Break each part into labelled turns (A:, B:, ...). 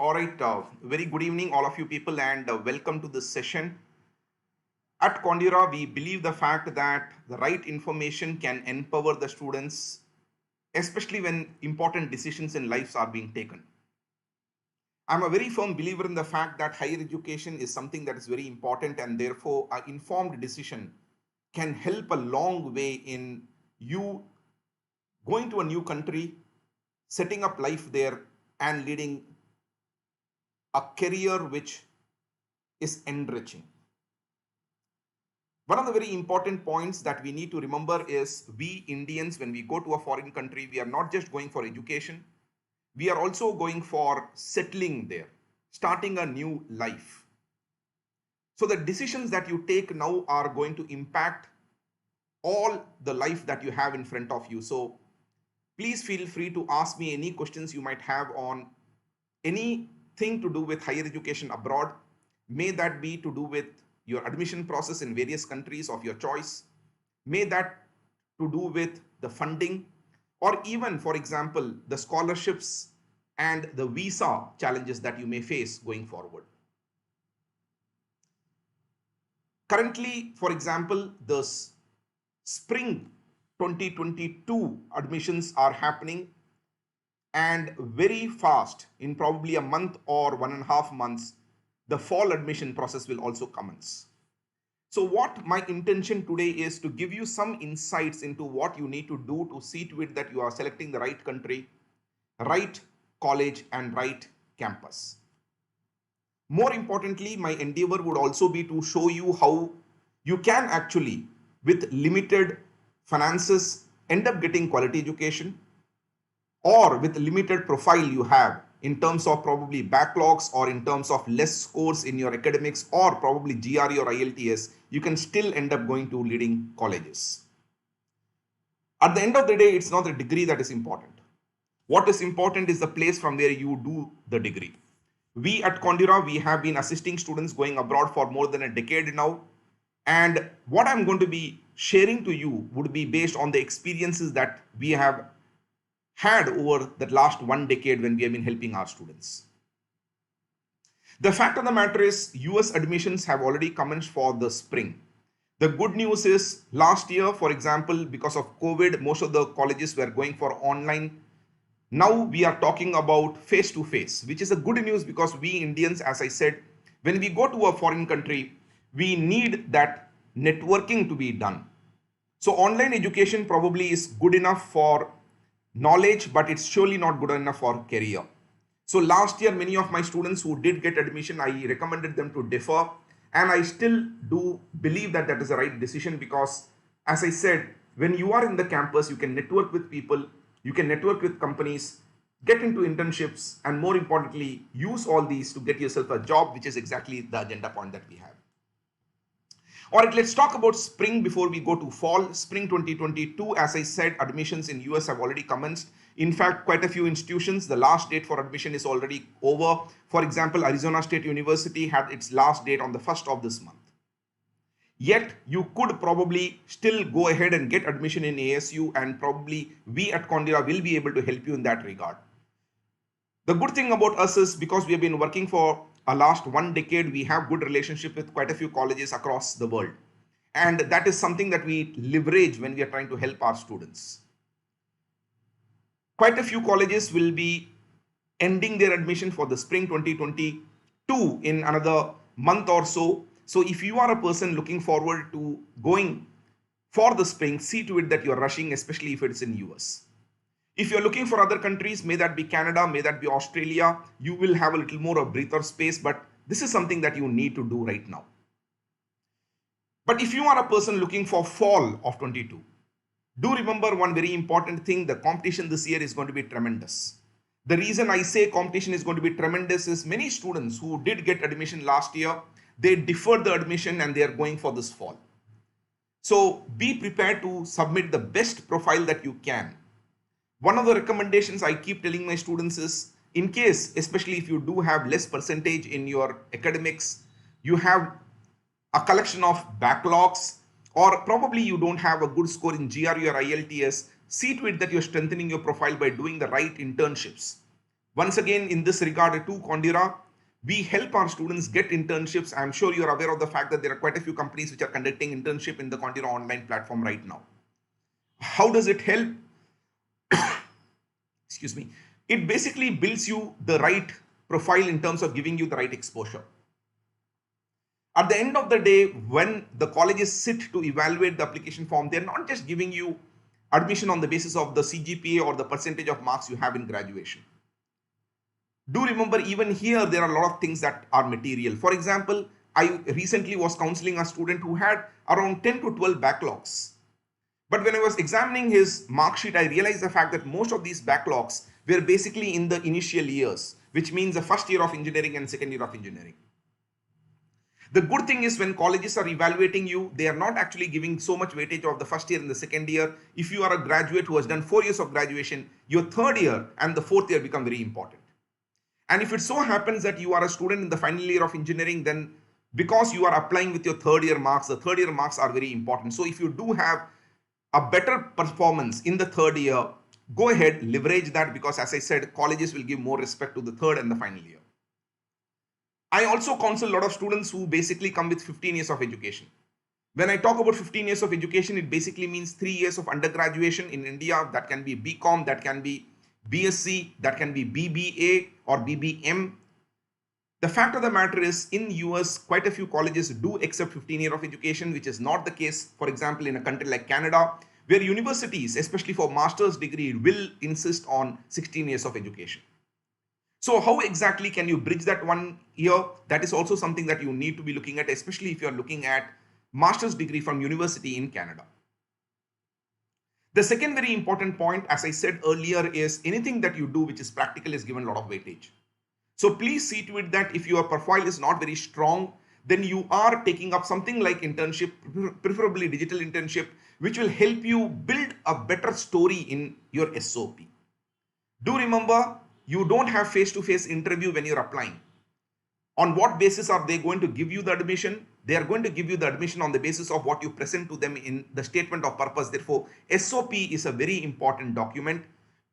A: All right, very good evening, all of you people, and welcome to this session. At Condira, we believe the fact that the right information can empower the students, especially when important decisions in lives are being taken. I'm a very firm believer in the fact that higher education is something that is very important, and therefore, an informed decision can help a long way in you going to a new country, setting up life there, and leading a career which is enriching. One of the very important points that we need to remember is we Indians, when we go to a foreign country, we are not just going for education, we are also going for settling there, starting a new life. So the decisions that you take now are going to impact all the life that you have in front of you. So please feel free to ask me any questions you might have on anything to do with higher education abroad. May that be to do with your admission process in various countries of your choice. May that to do with the funding, or even, for example, the scholarships and the visa challenges that you may face going forward. Currently, for example, the spring 2022 admissions are happening, and very fast, in probably a month or 1.5 months, the fall admission process will also commence. So what my intention today is to give you some insights into what you need to do to see to it that you are selecting the right country, right college, and right campus. More importantly, my endeavor would also be to show you how you can actually, with limited finances, end up getting quality education, or with limited profile you have in terms of probably backlogs or in terms of less scores in your academics or probably GRE or IELTS, you can still end up going to leading colleges. At the end of the day, it's not the degree that is important. What is important is the place from where you do the degree. We at Condira, we have been assisting students going abroad for more than a decade now. And what I'm going to be sharing to you would be based on the experiences that we have had over the last 1 decade when we have been helping our students. The fact of the matter is, US admissions have already commenced for the spring. The good news is, last year, for example, because of COVID, most of the colleges were going for online. Now we are talking about face-to-face, which is a good news because we Indians, as I said, when we go to a foreign country, we need that networking to be done. So online education probably is good enough for knowledge, but it's surely not good enough for career. So last year, many of my students who did get admission, I recommended them to defer, and I still do believe that that is the right decision because, as I said, when you are in the campus, you can network with people, you can network with companies, get into internships, and more importantly, use all these to get yourself a job, which is exactly the agenda point that we have. All right, let's talk about spring before we go to fall. Spring 2022, as I said, admissions in US have already commenced. In fact, quite a few institutions, the last date for admission is already over. For example, Arizona State University had its last date on the 1st of this month. Yet, you could probably still go ahead and get admission in ASU, and probably we at Condira will be able to help you in that regard. The good thing about us is because we have been working for a last 1 decade, we have good relationship with quite a few colleges across the world. And that is something that we leverage when we are trying to help our students. Quite a few colleges will be ending their admission for the spring 2022 in another month or so. So if you are a person looking forward to going for the spring, see to it that you're rushing, especially if it's in US. If you're looking for other countries, may that be Canada, may that be Australia, you will have a little more of breather space, but this is something that you need to do right now. But if you are a person looking for fall of 22, do remember one very important thing: the competition this year is going to be tremendous. The reason I say competition is going to be tremendous is many students who did get admission last year, they deferred the admission and they are going for this fall. So be prepared to submit the best profile that you can. One of the recommendations I keep telling my students is, in case, especially if you do have less percentage in your academics, you have a collection of backlogs, or probably you don't have a good score in GRE or IELTS, see to it that you're strengthening your profile by doing the right internships. Once again, in this regard to Condira, we help our students get internships. I'm sure you're aware of the fact that there are quite a few companies which are conducting internship in the Condira online platform right now. How does it help? Excuse me. It basically builds you the right profile in terms of giving you the right exposure. At the end of the day, when the colleges sit to evaluate the application form, they're not just giving you admission on the basis of the CGPA or the percentage of marks you have in graduation. Do remember, even here, there are a lot of things that are material. For example, I recently was counseling a student who had around 10 to 12 backlogs. But when I was examining his mark sheet, I realized the fact that most of these backlogs were basically in the initial years, which means the first year of engineering and second year of engineering. The good thing is when colleges are evaluating you, they are not actually giving so much weightage of the first year and the second year. If you are a graduate who has done 4 years of graduation, your third year and the fourth year become very important. And if it so happens that you are a student in the final year of engineering, then because you are applying with your third year marks, the third year marks are very important. So if you do have a better performance in the third year, go ahead, leverage that, because as I said, colleges will give more respect to the third and the final year. I also counsel a lot of students who basically come with 15 years of education. When I talk about 15 years of education, it basically means 3 years of undergraduation in India. That can be BCom, that can be BSc, that can be BBA or BBM. The fact of the matter is, in US, quite a few colleges do accept 15 years of education, which is not the case, for example, in a country like Canada, where universities, especially for master's degree, will insist on 16 years of education. So how exactly can you bridge that 1 year? That is also something that you need to be looking at, especially if you are looking at master's degree from university in Canada. The second very important point, as I said earlier, is anything that you do which is practical is given a lot of weightage. So please see to it that if your profile is not very strong, then you are taking up something like internship, preferably digital internship, which will help you build a better story in your SOP. Do remember, you don't have face-to-face interview when you're applying. On what basis are they going to give you the admission? They are going to give you the admission on the basis of what you present to them in the statement of purpose. Therefore, SOP is a very important document.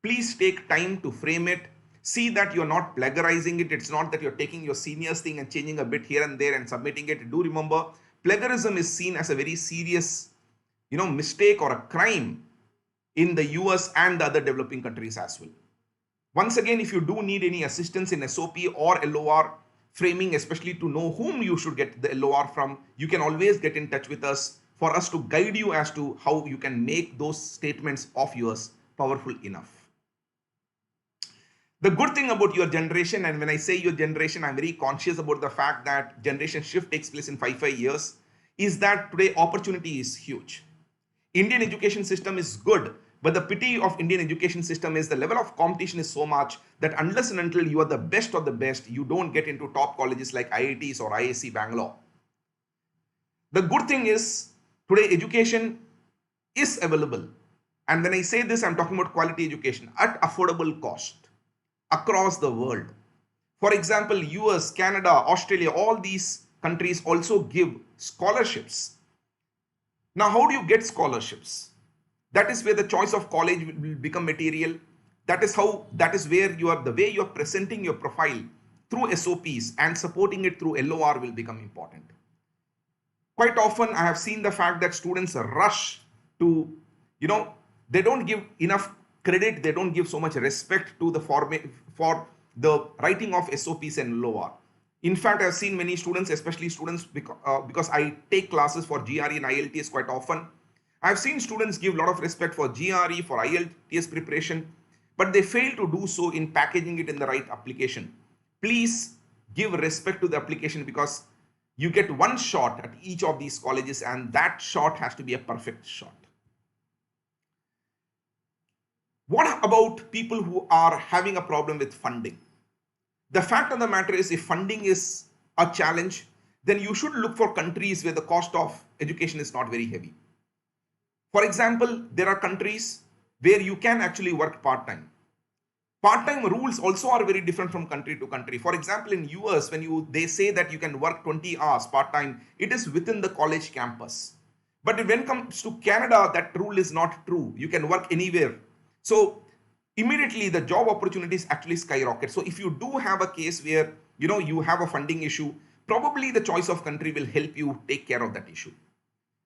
A: Please take time to frame it. See that you're not plagiarizing it. It's not that you're taking your senior's thing and changing a bit here and there and submitting it. Do remember, plagiarism is seen as a very serious, mistake or a crime in the US and the other developing countries as well. Once again, if you do need any assistance in SOP or LOR framing, especially to know whom you should get the LOR from, you can always get in touch with us for us to guide you as to how you can make those statements of yours powerful enough. The good thing about your generation, and when I say your generation, I'm very conscious about the fact that generation shift takes place in 5 years, is that today opportunity is huge. Indian education system is good, but the pity of Indian education system is the level of competition is so much that unless and until you are the best of the best, you don't get into top colleges like IITs or IISc Bangalore. The good thing is today education is available. And when I say this, I'm talking about quality education at affordable cost across the world. For example, US, Canada, Australia, all these countries also give scholarships. Now, how do you get scholarships? That is where the choice of college will become material. That is where the way you are presenting your profile through SOPs and supporting it through LOR will become important. Quite often, I have seen the fact that students rush to, they don't give enough credit, they don't give so much respect to the for the writing of SOPs and LOR. In fact, I've seen many students, especially students because I take classes for GRE and IELTS quite often. I've seen students give a lot of respect for GRE, for IELTS preparation, but they fail to do so in packaging it in the right application. Please give respect to the application, because you get one shot at each of these colleges, and that shot has to be a perfect shot. What about people who are having a problem with funding? The fact of the matter is, if funding is a challenge, then you should look for countries where the cost of education is not very heavy. For example, there are countries where you can actually work part-time. Part-time rules also are very different from country to country. For example, in US, when they say that you can work 20 hours part-time, it is within the college campus. But when it comes to Canada, that rule is not true. You can work anywhere. So immediately the job opportunities actually skyrocket. So if you do have a case where you have a funding issue, probably the choice of country will help you take care of that issue.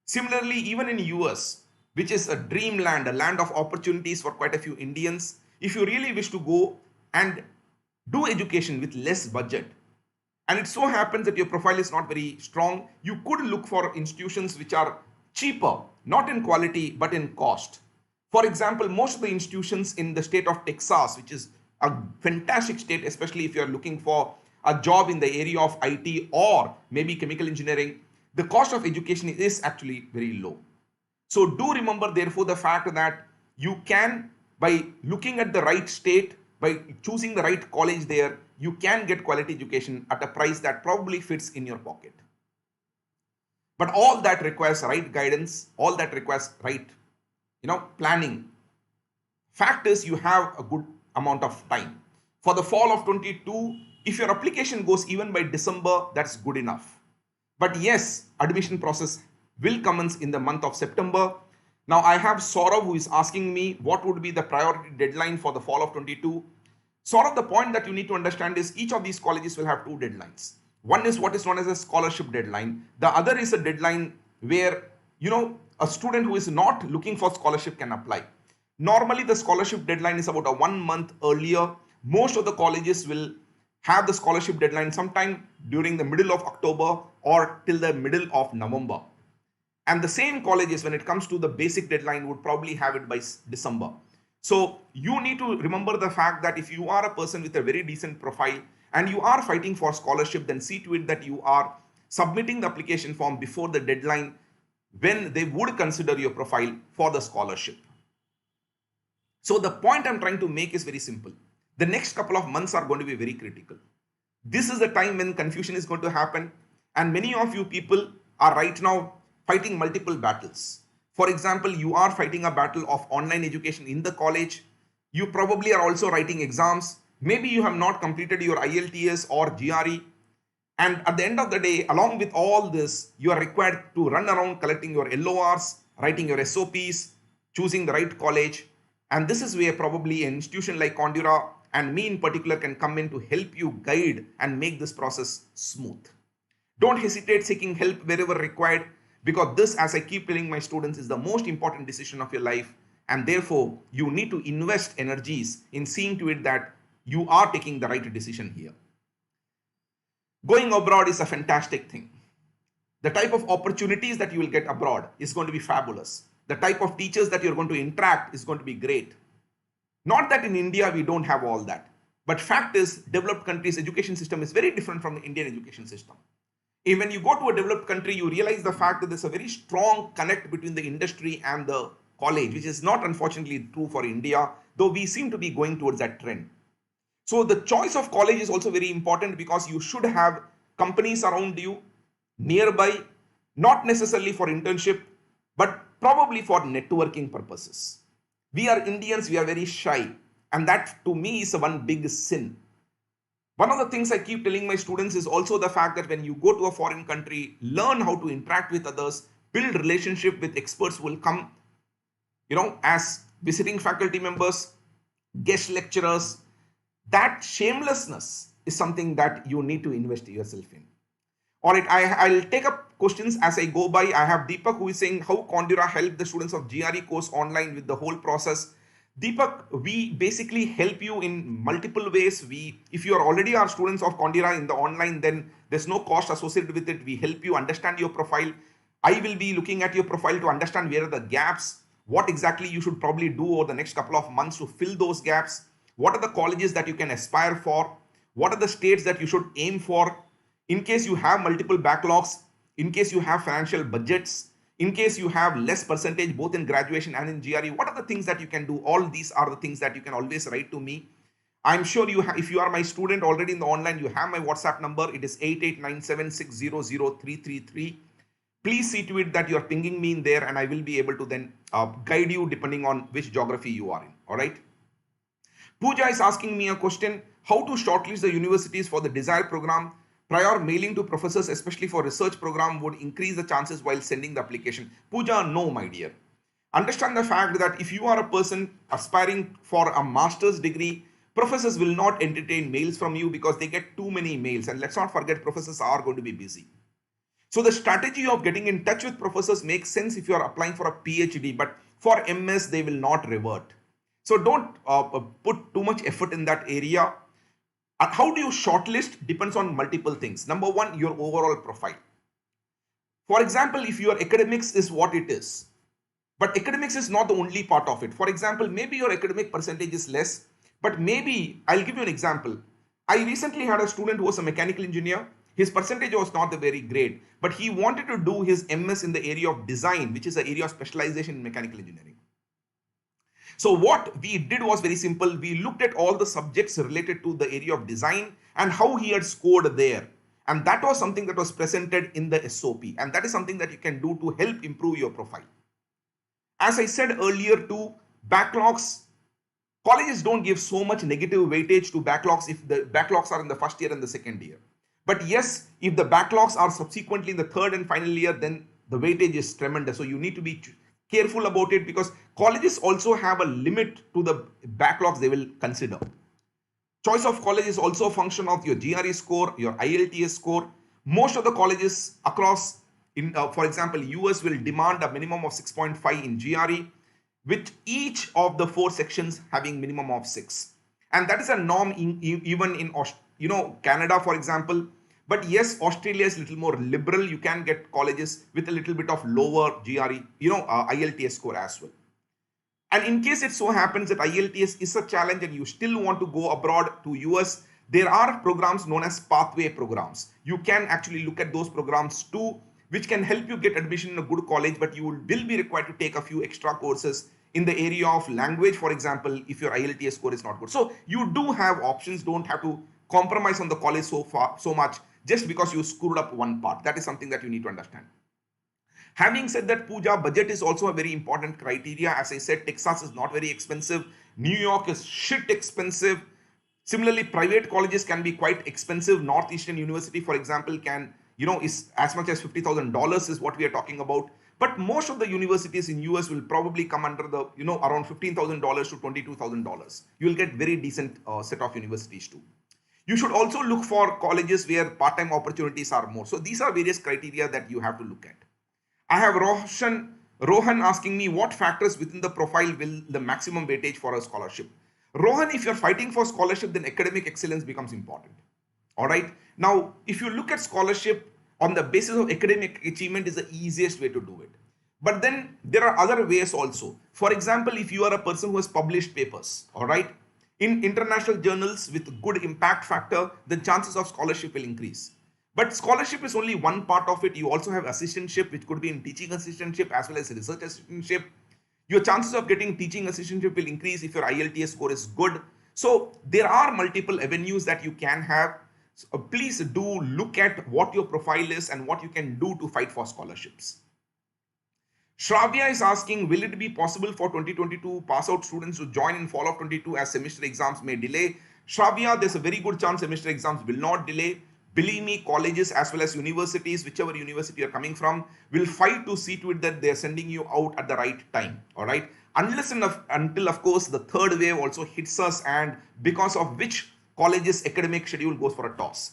A: Similarly, even in US, which is a dreamland, a land of opportunities for quite a few Indians, if you really wish to go and do education with less budget, and it so happens that your profile is not very strong, you could look for institutions which are cheaper, not in quality, but in cost. For example, most of the institutions in the state of Texas, which is a fantastic state, especially if you're looking for a job in the area of IT or maybe chemical engineering, the cost of education is actually very low. So do remember, therefore, the fact that you can, by looking at the right state, by choosing the right college there, you can get quality education at a price that probably fits in your pocket. But all that requires right guidance, all that requires right, planning. Fact is, you have a good amount of time. For the fall of 22, if your application goes even by December, that's good enough. But yes, admission process will commence in the month of September. Now I have Saurav who is asking me what would be the priority deadline for the fall of 22. Saurav, the point that you need to understand is each of these colleges will have two deadlines. One is what is known as a scholarship deadline. The other is a deadline where, a student who is not looking for scholarship can apply. Normally, the scholarship deadline is about a 1 month earlier. Most of the colleges will have the scholarship deadline sometime during the middle of October or till the middle of November. And the same colleges, when it comes to the basic deadline, would probably have it by December. So you need to remember the fact that if you are a person with a very decent profile and you are fighting for scholarship, then see to it that you are submitting the application form before the deadline when they would consider your profile for the scholarship. So the point I'm trying to make is very simple. The next couple of months are going to be very critical. This is the time when confusion is going to happen, and many of you people are right now fighting multiple battles. For example, you are fighting a battle of online education in the college. You probably are also writing exams. Maybe you have not completed your IELTS or GRE. And at the end of the day, along with all this, you are required to run around collecting your LORs, writing your SOPs, choosing the right college. And this is where probably an institution like Condura and me in particular can come in to help you guide and make this process smooth. Don't hesitate seeking help wherever required, because this, as I keep telling my students, is the most important decision of your life. And therefore, you need to invest energies in seeing to it that you are taking the right decision here. Going abroad is a fantastic thing. The type of opportunities that you will get abroad is going to be fabulous. The type of teachers that you're going to interact is going to be great. Not that in India we don't have all that, but fact is, developed countries' education system is very different from the Indian education system. Even when you go to a developed country, you realize the fact that there's a very strong connect between the industry and the college, which is not unfortunately true for India, though we seem to be going towards that trend. So the choice of college is also very important, because you should have companies around you nearby, not necessarily for internship, but probably for networking purposes. We are Indians, we are very shy, and that to me is one big sin. One of the things I keep telling my students is also the fact that when you go to a foreign country, learn how to interact with others, build relationship with experts who will come, as visiting faculty members, guest lecturers. That shamelessness is something that you need to invest yourself in. All right, I'll take up questions as I go by. I have Deepak who is saying how Condura helped the students of GRE course online with the whole process. Deepak, we basically help you in multiple ways. If you are already our students of Condura in the online, then there's no cost associated with it. We help you understand your profile. I will be looking at your profile to understand where are the gaps, what exactly you should probably do over the next couple of months to fill those gaps. What are the colleges that you can aspire for? What are the states that you should aim for? In case you have multiple backlogs, in case you have financial budgets, in case you have less percentage both in graduation and in GRE, what are the things that you can do? All these are the things that you can always write to me. I'm sure if you are my student already in the online, you have my WhatsApp number. It is 8897600333. Please see to it that you are pinging me in there, and I will be able to then guide you depending on which geography you are in. All right. Pooja is asking me a question: how to shortlist the universities for the desired program? Prior mailing to professors, especially for research program, would increase the chances while sending the application. Pooja, no, my dear. Understand the fact that if you are a person aspiring for a master's degree, professors will not entertain mails from you because they get too many mails. And let's not forget, professors are going to be busy. So the strategy of getting in touch with professors makes sense if you are applying for a PhD, but for MS, they will not revert. So don't put too much effort in that area. How do you shortlist? Depends on multiple things. Number one, your overall profile. For example, if your academics is what it is, but academics is not the only part of it. For example, maybe your academic percentage is less, but maybe I'll give you an example. I recently had a student who was a mechanical engineer. His percentage was not very great, but he wanted to do his MS in the area of design, which is an area of specialization in mechanical engineering. So what we did was very simple. We looked at all the subjects related to the area of design and how he had scored there. And that was something that was presented in the SOP. And that is something that you can do to help improve your profile. As I said earlier too, backlogs, colleges don't give so much negative weightage to backlogs if the backlogs are in the first year and the second year. But yes, if the backlogs are subsequently in the third and final year, then the weightage is tremendous. So you need to be careful about it because colleges also have a limit to the backlogs they will consider. Choice of college is also a function of your GRE score, your IELTS score. Most of the colleges across, for example, US will demand a minimum of 6.5 in GRE, with each of the 4 sections having minimum of 6. And that is a norm even in Canada, for example. But yes, Australia is a little more liberal. You can get colleges with a little bit of lower GRE, IELTS score as well. And in case it so happens that IELTS is a challenge and you still want to go abroad to US, there are programs known as pathway programs. You can actually look at those programs too, which can help you get admission in a good college, but you will be required to take a few extra courses in the area of language, for example, if your IELTS score is not good. So you do have options, don't have to compromise on the college so much just because you screwed up one part. That is something that you need to understand. Having said that, Pooja, budget is also a very important criteria. As I said, Texas is not very expensive. New York is shit expensive. Similarly, private colleges can be quite expensive. Northeastern University, for example, can, is as much as $50,000 is what we are talking about. But most of the universities in US will probably come under the, around $15,000 to $22,000. You will get very decent set of universities too. You should also look for colleges where part-time opportunities are more. So these are various criteria that you have to look at. I have Rohan asking me what factors within the profile will the maximum weightage for a scholarship. Rohan, if you're fighting for scholarship, then academic excellence becomes important. All right. Now, if you look at scholarship on the basis of academic achievement is the easiest way to do it. But then there are other ways also. For example, if you are a person who has published papers, all right, in international journals with good impact factor, the chances of scholarship will increase. But scholarship is only one part of it. You also have assistantship, which could be in teaching assistantship as well as research assistantship. Your chances of getting teaching assistantship will increase if your IELTS score is good. So there are multiple avenues that you can have. So please do look at what your profile is and what you can do to fight for scholarships. Shravya is asking, will it be possible for 2022 pass out students to join in fall of 22 as semester exams may delay? Shravya, there's a very good chance semester exams will not delay. Believe me, colleges as well as universities, whichever university you're coming from, will fight to see to it that they're sending you out at the right time. All right. Unless and until, of course, the third wave also hits us, and because of which colleges' academic schedule goes for a toss.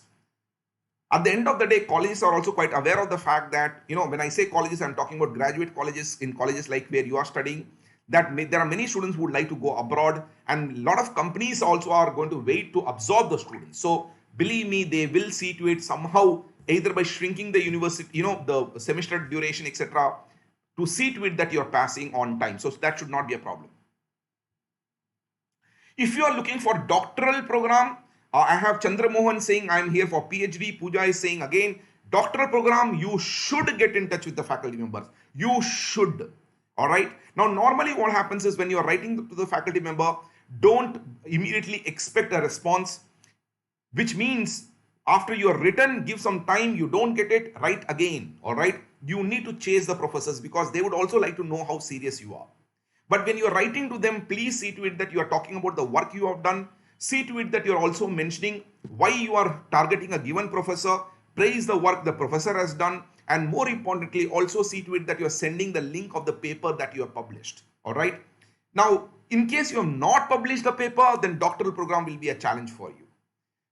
A: At the end of the day, colleges are also quite aware of the fact that, when I say colleges, I'm talking about graduate colleges, in colleges like where you are studying, that there are many students who would like to go abroad, and a lot of companies also are going to wait to absorb the students. So believe me, they will see to it somehow, either by shrinking the university, the semester duration, etc., to see to it that you're passing on time. So that should not be a problem. If you are looking for doctoral program, I have Chandra Mohan saying I'm here for PhD. Pooja is saying again, doctoral program, you should get in touch with the faculty members. You should. All right. Now, normally what happens is when you're writing to the faculty member, don't immediately expect a response, which means after you're written, give some time, you don't get it, write again. All right. You need to chase the professors because they would also like to know how serious you are. But when you're writing to them, please see to it that you are talking about the work you have done. See to it that you're also mentioning why you are targeting a given professor, praise the work the professor has done, and more importantly, also see to it that you're sending the link of the paper that you have published. All right. Now, in case you have not published the paper, then doctoral program will be a challenge for you.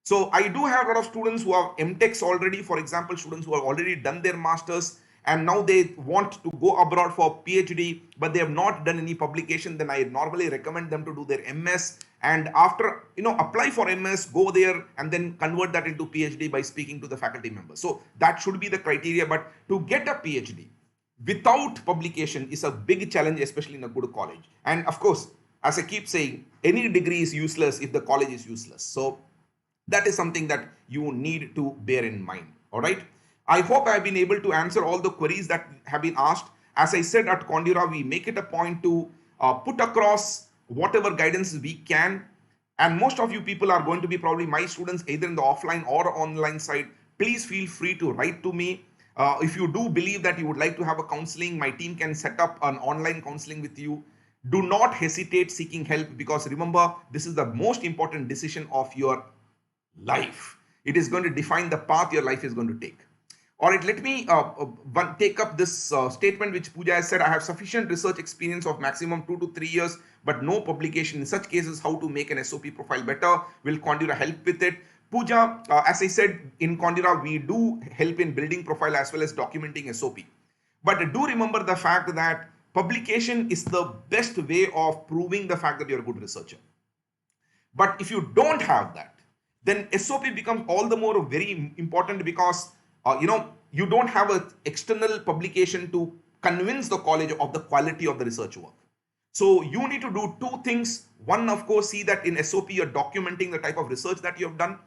A: So I do have a lot of students who have MTechs already, for example, students who have already done their masters and now they want to go abroad for PhD, but they have not done any publication. Then I normally recommend them to do their MS, and after, apply for MS, go there and then convert that into PhD by speaking to the faculty members. So that should be the criteria. But to get a PhD without publication is a big challenge, especially in a good college. And of course, as I keep saying, any degree is useless if the college is useless. So that is something that you need to bear in mind. All right. I hope I have been able to answer all the queries that have been asked. As I said, at Condura, we make it a point to put across whatever guidance we can. And most of you people are going to be probably my students, either in the offline or online side. Please feel free to write to me. If you do believe that you would like to have a counseling, my team can set up an online counseling with you. Do not hesitate seeking help, because remember, this is the most important decision of your life. It is going to define the path your life is going to take. All right, let me take up this statement which Pooja has said. I have sufficient research experience of maximum 2 to 3 years, but no publication. In such cases, how to make an SOP profile better? Will Condura help with it? Pooja, as I said, in Condura, we do help in building profile as well as documenting SOP. But do remember the fact that publication is the best way of proving the fact that you're a good researcher. But if you don't have that, then SOP becomes all the more very important, because you don't have an external publication to convince the college of the quality of the research work. So you need to do two things. One, of course, see that in SOP you're documenting the type of research that you have done.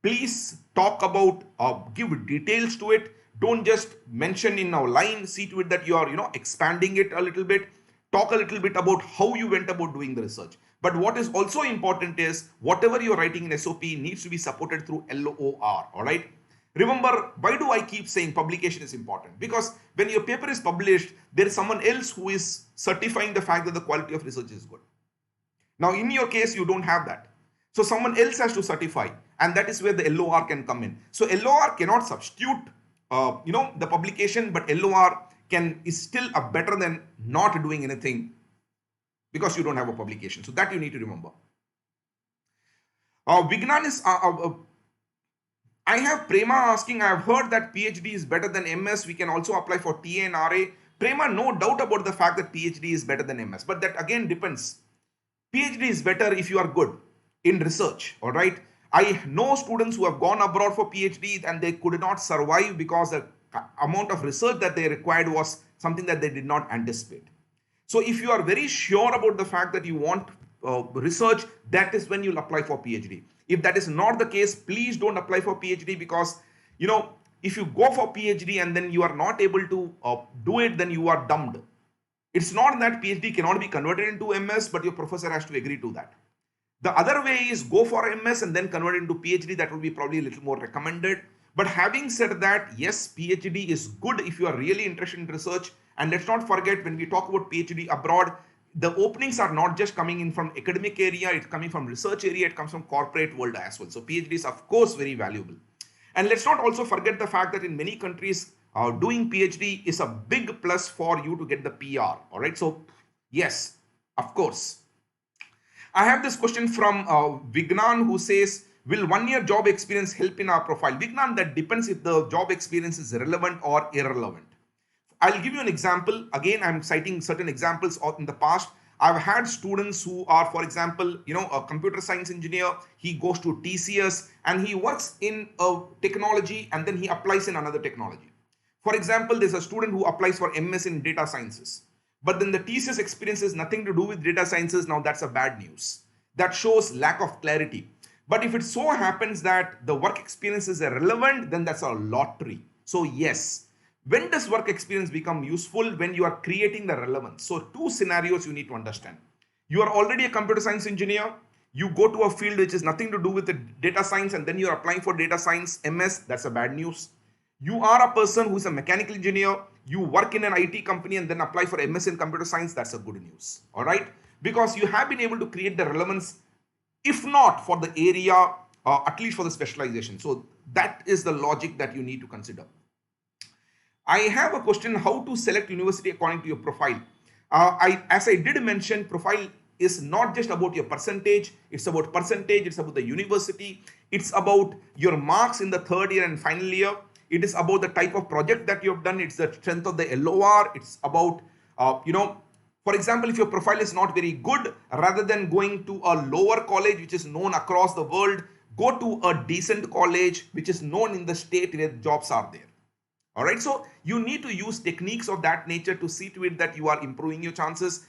A: Please talk about, give details to it. Don't just mention in a line. See to it that you are, expanding it a little bit. Talk a little bit about how you went about doing the research. But what is also important is whatever you're writing in SOP needs to be supported through LOR. All right. Remember, why do I keep saying publication is important? Because when your paper is published, there is someone else who is certifying the fact that the quality of research is good. Now, in your case, you don't have that. So someone else has to certify, and that is where the LOR can come in. So LOR cannot substitute, the publication, but LOR is still a better than not doing anything, because you don't have a publication. So that you need to remember. Vignan is, I have Prema asking, I have heard that PhD is better than MS. We can also apply for TA and RA. Prema, no doubt about the fact that PhD is better than MS. But that again depends. PhD is better if you are good in research. All right. I know students who have gone abroad for PhD and they could not survive because the amount of research that they required was something that they did not anticipate. So if you are very sure about the fact that you want research, that is when you'll apply for PhD. If that is not the case, please don't apply for PhD, because, if you go for PhD and then you are not able to do it, then you are dumped. It's not that PhD cannot be converted into MS, but your professor has to agree to that. The other way is go for MS and then convert it into PhD. That would be probably a little more recommended. But having said that, yes, PhD is good if you are really interested in research. And let's not forget, when we talk about PhD abroad, the openings are not just coming in from academic area, it's coming from research area, it comes from corporate world as well. So PhD is of course very valuable. And let's not also forget the fact that in many countries, doing PhD is a big plus for you to get the PR. All right. So yes, of course. I have this question from Vignan, who says, will 1 year job experience help in our profile? Vignan, that depends if the job experience is relevant or irrelevant. I'll give you an example. Again, I'm citing certain examples in the past. I've had students who are, for example, a computer science engineer. He goes to TCS and he works in a technology and then he applies in another technology. For example, there's a student who applies for MS in data sciences, but then the TCS experience has nothing to do with data sciences. Now that's a bad news. That shows lack of clarity. But if it so happens that the work experience is irrelevant, then that's a lottery. So yes. When does work experience become useful? When you are creating the relevance. So two scenarios you need to understand. You are already a computer science engineer. You go to a field which has nothing to do with the data science and then you're applying for data science MS. That's a bad news. You are a person who is a mechanical engineer. You work in an IT company and then apply for MS in computer science. That's a good news. All right. Because you have been able to create the relevance, if not for the area, at least for the specialization. So that is the logic that you need to consider. I have a question, how to select university according to your profile. As I did mention, profile is not just about your percentage, it's about percentage, it's about the university, it's about your marks in the third year and final year, it is about the type of project that you have done, it's the strength of the LOR, it's about, for example, if your profile is not very good, rather than going to a lower college which is known across the world, go to a decent college which is known in the state where jobs are there. All right, so you need to use techniques of that nature to see to it that you are improving your chances.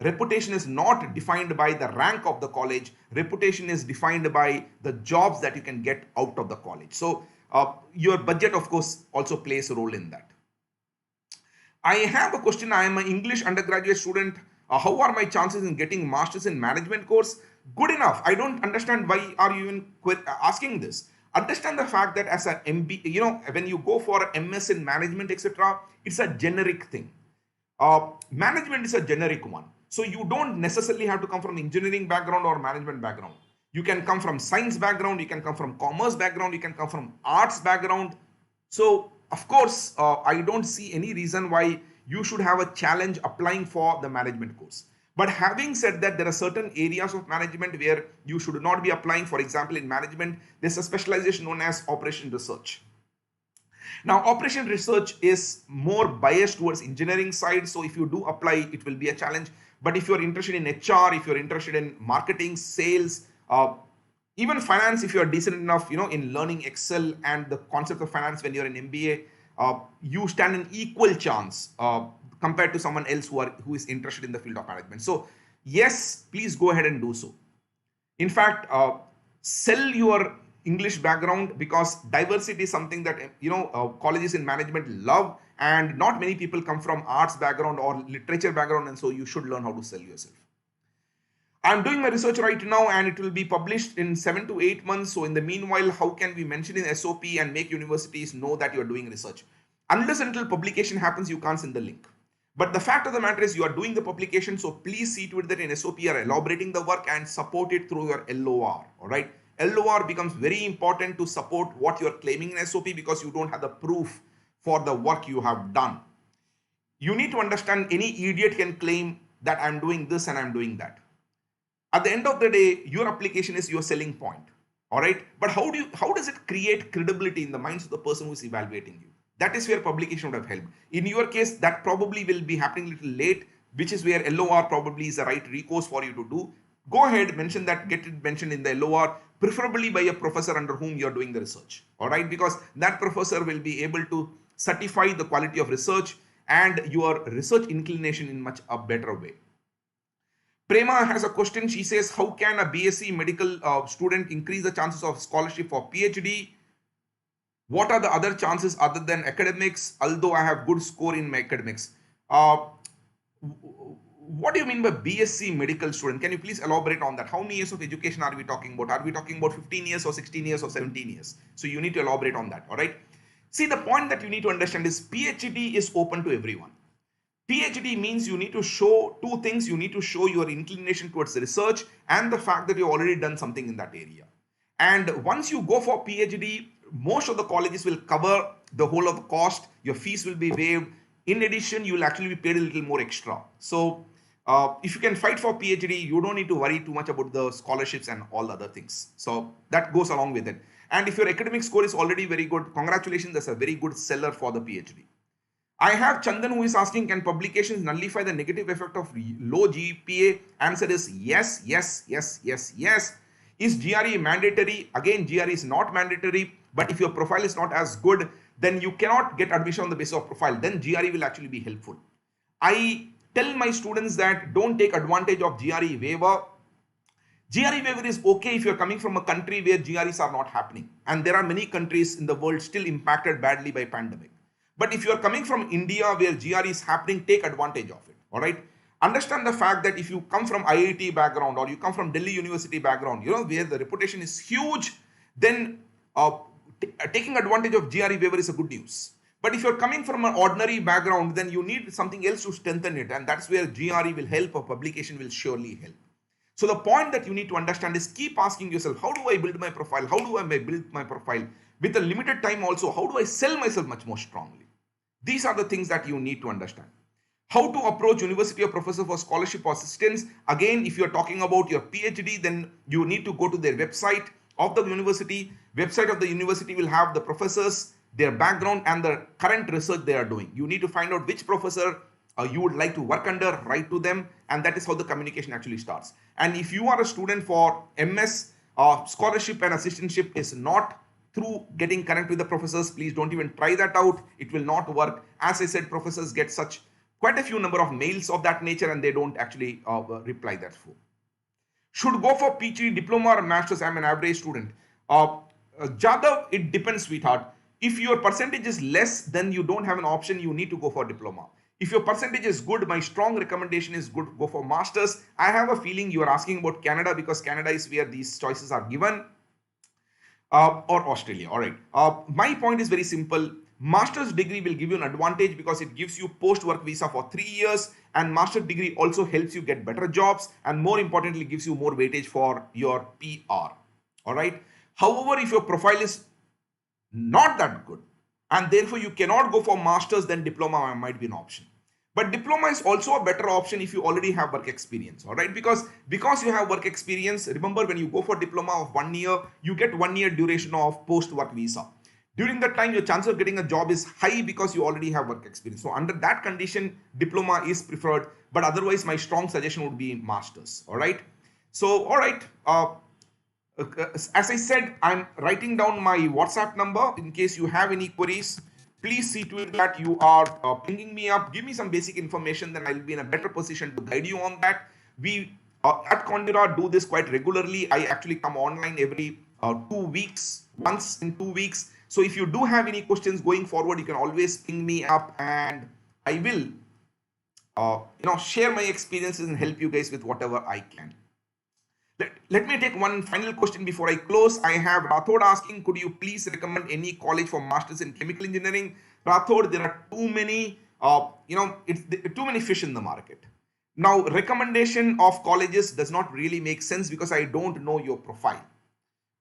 A: Reputation is not defined by the rank of the college. Reputation is defined by the jobs that you can get out of the college. So your budget, of course, also plays a role in that. I have a question. I am an English undergraduate student. How are my chances in getting masters in management course? Good enough. I don't understand why are you even asking this. Understand the fact that as an MBA, when you go for MS in management, etc., it's a generic thing. Management is a generic one. So you don't necessarily have to come from engineering background or management background. You can come from science background, you can come from commerce background, you can come from arts background. So of course, I don't see any reason why you should have a challenge applying for the management course. But having said that, there are certain areas of management where you should not be applying. For example, in management, there's a specialization known as operation research. Now, operation research is more biased towards engineering side. So if you do apply, it will be a challenge. But if you're interested in HR, if you're interested in marketing, sales, even finance, if you're decent enough, in learning Excel and the concept of finance when you're in MBA, you stand an equal chance compared to someone else who is interested in the field of management. So yes, please go ahead and do so. In fact, sell your English background, because diversity is something that colleges in management love, and not many people come from arts background or literature background, and so you should learn how to sell yourself. I'm doing my research right now and it will be published in 7 to 8 months. So in the meanwhile, how can we mention in SOP and make universities know that you're doing research? Unless until publication happens, you can't send the link. But the fact of the matter is you are doing the publication. So please see to it that in SOP you are elaborating the work and support it through your LOR. All right. LOR becomes very important to support what you're claiming in SOP, because you don't have the proof for the work you have done. You need to understand, any idiot can claim that I'm doing this and I'm doing that. At the end of the day, your application is your selling point. All right. But how does it create credibility in the minds of the person who is evaluating you? That is where publication would have helped. In your case, that probably will be happening a little late, which is where LOR probably is the right recourse for you to do. Go ahead, mention that, get it mentioned in the LOR, preferably by a professor under whom you're doing the research. All right. Because that professor will be able to certify the quality of research and your research inclination in much a better way. Prema has a question. She says, how can a BSc medical student increase the chances of scholarship for PhD? What are the other chances other than academics, although I have good score in my academics? What do you mean by BSc medical student? Can you please elaborate on that? How many years of education are we talking about? Are we talking about 15 years or 16 years or 17 years? So you need to elaborate on that. All right. See, the point that you need to understand is PhD is open to everyone. PhD means you need to show two things. You need to show your inclination towards research and the fact that you've already done something in that area. And once you go for PhD, most of the colleges will cover the whole of the cost. Your fees will be waived. In addition, you will actually be paid a little more extra. So if you can fight for PhD, you don't need to worry too much about the scholarships and all the other things. So that goes along with it. And if your academic score is already very good, congratulations, that's a very good seller for the PhD. I have Chandan who is asking, can publications nullify the negative effect of low GPA? Answer is yes, yes, yes, yes, yes. Is GRE mandatory? Again, GRE is not mandatory, but if your profile is not as good, then you cannot get admission on the basis of profile. Then GRE will actually be helpful. I tell my students that don't take advantage of GRE waiver. GRE waiver is okay if you're coming from a country where GREs are not happening. And there are many countries in the world still impacted badly by pandemic. But if you are coming from India where GRE is happening, take advantage of it. All right. Understand the fact that if you come from IIT background or you come from Delhi University background, where the reputation is huge, then taking advantage of GRE waiver is a good news. But if you're coming from an ordinary background, then you need something else to strengthen it. And that's where GRE will help, or publication will surely help. So the point that you need to understand is keep asking yourself, how do I build my profile? How do I build my profile? With a limited time also, how do I sell myself much more strongly? These are the things that you need to understand. How to approach university or professor for scholarship or assistance. Again, if you're talking about your PhD, then you need to go to their website of the university. Website of the university will have the professors, their background, and the current research they are doing. You need to find out which professor you would like to work under, write to them, and that is how the communication actually starts. And if you are a student for MS, scholarship and assistantship is not through getting connect with the professors. Please don't even try that out. It will not work. As I said, professors get quite a few number of mails of that nature, and they don't actually reply that for. Should go for PhD, diploma or masters. I'm an average student. Jadav, it depends, sweetheart. If your percentage is less, then you don't have an option. You need to go for diploma. If your percentage is good, my strong recommendation is go for masters. I have a feeling you are asking about Canada, because Canada is where these choices are given. Or Australia. All right. My point is very simple. Master's degree will give you an advantage because it gives you post-work visa for 3 years, and master's degree also helps you get better jobs, and more importantly gives you more weightage for your PR. All right. However, if your profile is not that good and therefore you cannot go for masters, then diploma might be an option. But diploma is also a better option if you already have work experience. All right, because you have work experience. Remember, when you go for diploma of 1 year, you get 1 year duration of post-work visa. During that time, your chance of getting a job is high because you already have work experience. So under that condition, diploma is preferred. But otherwise, my strong suggestion would be masters. All right. So, all right. As I said, I'm writing down my WhatsApp number in case you have any queries. Please see to it that you are pinging me up. Give me some basic information, then I'll be in a better position to guide you on that. We at Condira do this quite regularly. I actually come online every 2 weeks, once in 2 weeks. So if you do have any questions going forward, you can always ping me up, and I will share my experiences and help you guys with whatever I can. Let me take one final question before I close. I have Rathod asking, could you please recommend any college for masters in chemical engineering? Rathod, there are too many, it's too many fish in the market. Now, recommendation of colleges does not really make sense because I don't know your profile.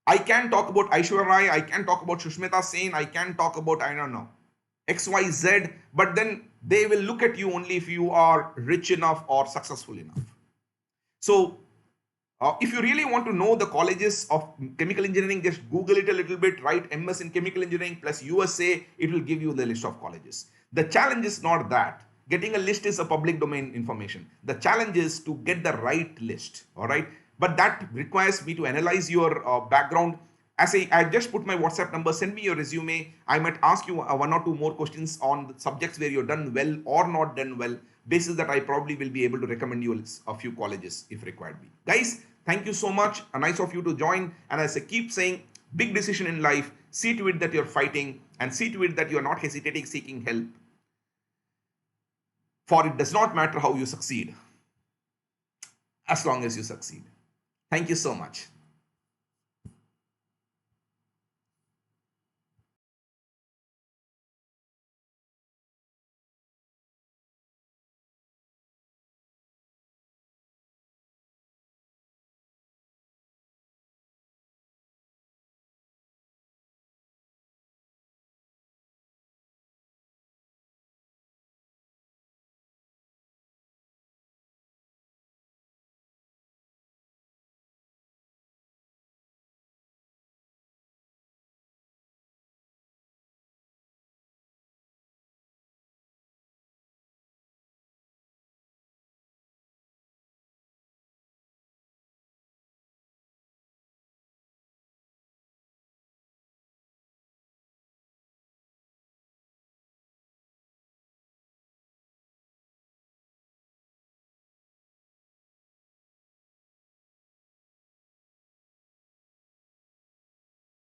A: I can talk about Aishwarya Rai, I can talk about Shushmita Sen, I can talk about, I don't know, XYZ, but then they will look at you only if you are rich enough or successful enough. So, if you really want to know the colleges of chemical engineering, just Google it a little bit, write MS in chemical engineering plus USA, it will give you the list of colleges. The challenge is not that. Getting a list is a public domain information. The challenge is to get the right list, all right? But that requires me to analyze your background. As I just put my WhatsApp number, send me your resume. I might ask you 1 or 2 more questions on the subjects where you're done well or not done well. Basis that I probably will be able to recommend you a few colleges if required be. Guys, thank you so much. Nice of you to join. And as I keep saying, big decision in life, see to it that you're fighting and see to it that you're not hesitating, seeking help. For it does not matter how you succeed, as long as you succeed. Thank you so much.